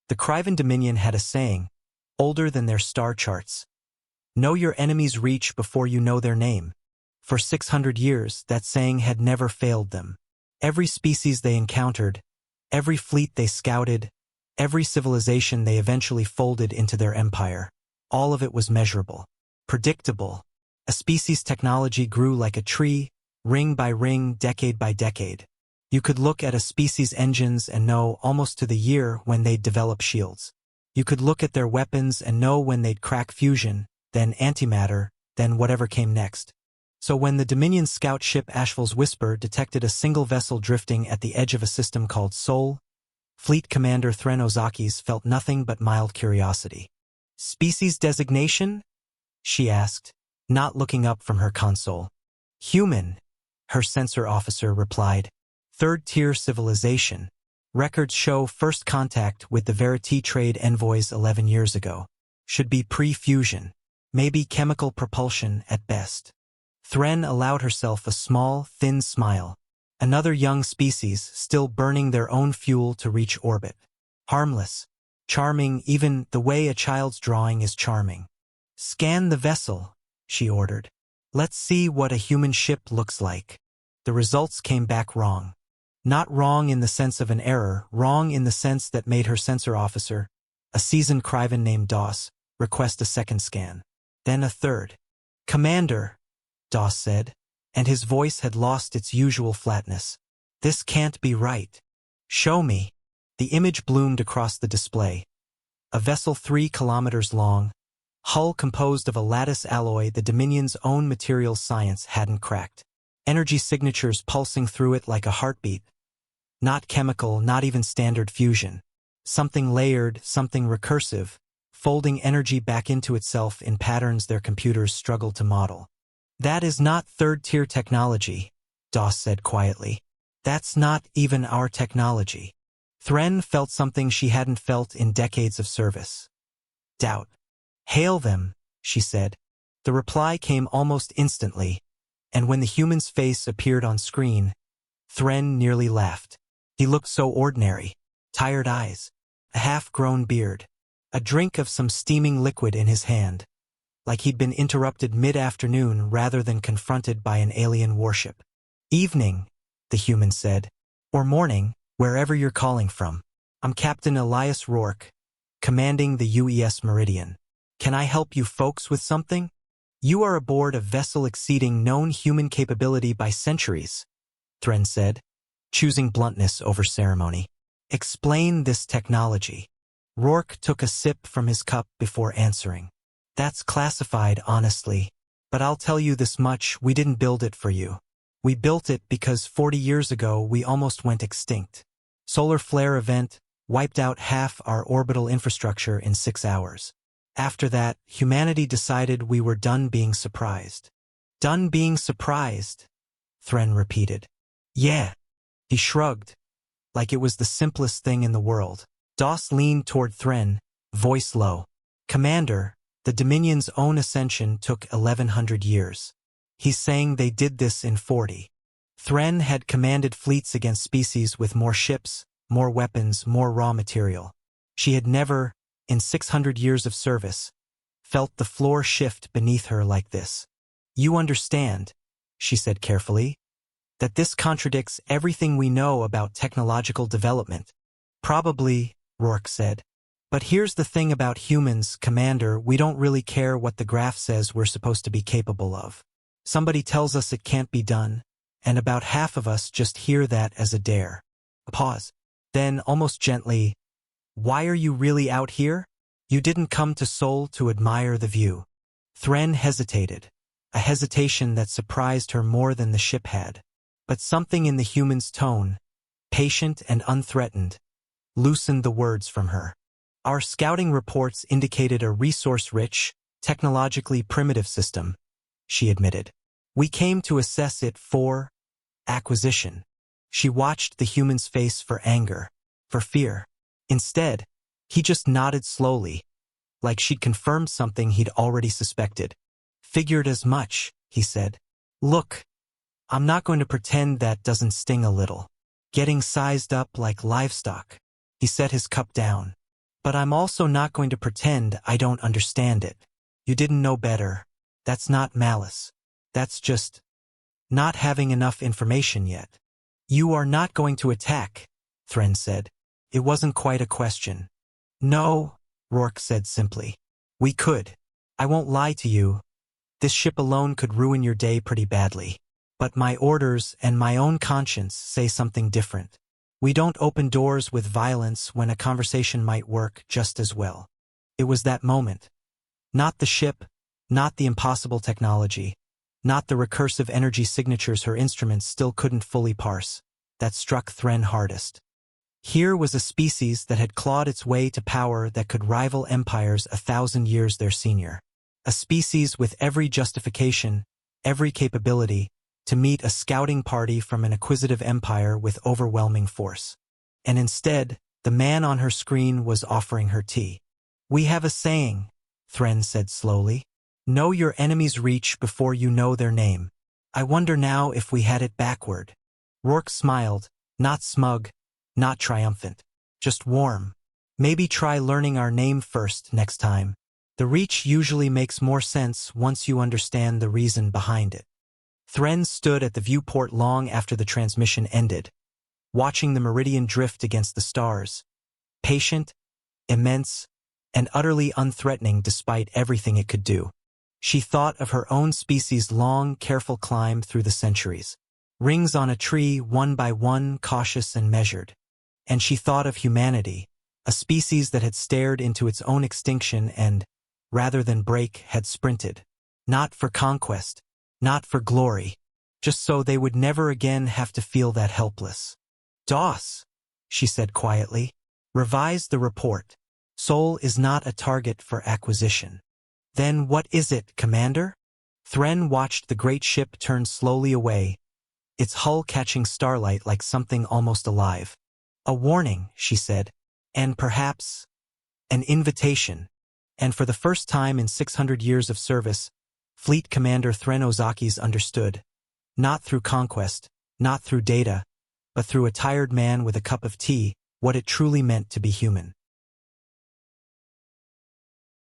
The Kryven Dominion had a saying, older than their star charts. Know your enemy's reach before you know their name. For 600 years, that saying had never failed them. Every species they encountered, every fleet they scouted, every civilization they eventually folded into their empire, all of it was measurable, predictable. A species' technology grew like a tree, ring by ring, decade by decade. You could look at a species' engines and know almost to the year when they'd develop shields. You could look at their weapons and know when they'd crack fusion, then antimatter, then whatever came next. So when the Dominion scout ship Asheville's Whisper detected a single vessel drifting at the edge of a system called Sol, Fleet Commander Thren Ozakis felt nothing but mild curiosity. Species designation? She asked, not looking up from her console. Human, her sensor officer replied. Third-tier civilization. Records show first contact with the Verity trade envoys 11 years ago. Should be pre-fusion. Maybe chemical propulsion at best. Thren allowed herself a small, thin smile. Another young species still burning their own fuel to reach orbit. Harmless. Charming, even the way a child's drawing is charming. Scan the vessel, she ordered. Let's see what a human ship looks like. The results came back wrong. Not wrong in the sense of an error, wrong in the sense that made her sensor officer, a seasoned Kryven named Doss, request a second scan. Then a third. Commander, Doss said, and his voice had lost its usual flatness. This can't be right. Show me. The image bloomed across the display. A vessel 3 kilometers long, hull composed of a lattice alloy the Dominion's own materials science hadn't cracked. Energy signatures pulsing through it like a heartbeat. Not chemical, not even standard fusion. Something layered, something recursive, folding energy back into itself in patterns their computers struggled to model. That is not third-tier technology, Doss said quietly. That's not even our technology. Thren felt something she hadn't felt in decades of service. Doubt. Hail them, she said. The reply came almost instantly, and when the human's face appeared on screen, Thren nearly laughed. He looked so ordinary. Tired eyes, a half-grown beard, a drink of some steaming liquid in his hand, like he'd been interrupted mid-afternoon rather than confronted by an alien warship. Evening, the human said, or morning, wherever you're calling from. I'm Captain Elias Rourke, commanding the UES Meridian. Can I help you folks with something? You are aboard a vessel exceeding known human capability by centuries, Thren said, choosing bluntness over ceremony. Explain this technology. Rourke took a sip from his cup before answering. That's classified, honestly. But I'll tell you this much, we didn't build it for you. We built it because 40 years ago we almost went extinct. Solar flare event wiped out half our orbital infrastructure in 6 hours. After that, humanity decided we were done being surprised. Done being surprised, Thren repeated. Yeah. He shrugged, like it was the simplest thing in the world. Doss leaned toward Thren, voice low. Commander, the Dominion's own ascension took 1100 years. He's saying they did this in 40. Thren had commanded fleets against species with more ships, more weapons, more raw material. She had never, in 600 years of service, felt the floor shift beneath her like this. You understand, she said carefully, that this contradicts everything we know about technological development. Probably, Rourke said. But here's the thing about humans, Commander, we don't really care what the graph says we're supposed to be capable of. Somebody tells us it can't be done, and about half of us just hear that as a dare. A pause. Then, almost gently, why are you really out here? You didn't come to Sol to admire the view. Thren hesitated, a hesitation that surprised her more than the ship had. But something in the human's tone, patient and unthreatened, loosened the words from her. Our scouting reports indicated a resource-rich, technologically primitive system, she admitted. We came to assess it for acquisition. She watched the human's face for anger, for fear. Instead, he just nodded slowly, like she'd confirmed something he'd already suspected. Figured as much, he said. Look, I'm not going to pretend that doesn't sting a little. Getting sized up like livestock. He set his cup down. But I'm also not going to pretend I don't understand it. You didn't know better. That's not malice. That's just not having enough information yet. You are not going to attack, Thren said. It wasn't quite a question. No, Rourke said simply. We could. I won't lie to you. This ship alone could ruin your day pretty badly. But my orders and my own conscience say something different. We don't open doors with violence when a conversation might work just as well. It was that moment. Not the ship, not the impossible technology, not the recursive energy signatures her instruments still couldn't fully parse, that struck Thren hardest. Here was a species that had clawed its way to power that could rival empires 1,000 years their senior. A species with every justification, every capability, to meet a scouting party from an acquisitive empire with overwhelming force. And instead, the man on her screen was offering her tea. We have a saying, Thren said slowly. Know your enemy's reach before you know their name. I wonder now if we had it backward. Rourke smiled, not smug, not triumphant, just warm. Maybe try learning our name first next time. The reach usually makes more sense once you understand the reason behind it. Thren stood at the viewport long after the transmission ended, watching the meridian drift against the stars, patient, immense, and utterly unthreatening despite everything it could do. She thought of her own species' long, careful climb through the centuries, rings on a tree one by one, cautious and measured. And she thought of humanity, a species that had stared into its own extinction and, rather than break, had sprinted. Not for conquest, not for glory, just so they would never again have to feel that helpless. Doss, she said quietly, revise the report. Sol is not a target for acquisition. Then what is it, Commander? Thren watched the great ship turn slowly away, its hull catching starlight like something almost alive. A warning, she said, and perhaps an invitation. And for the first time in 600 years of service, Fleet Commander Thren Ozakis understood, not through conquest, not through data, but through a tired man with a cup of tea, what it truly meant to be human.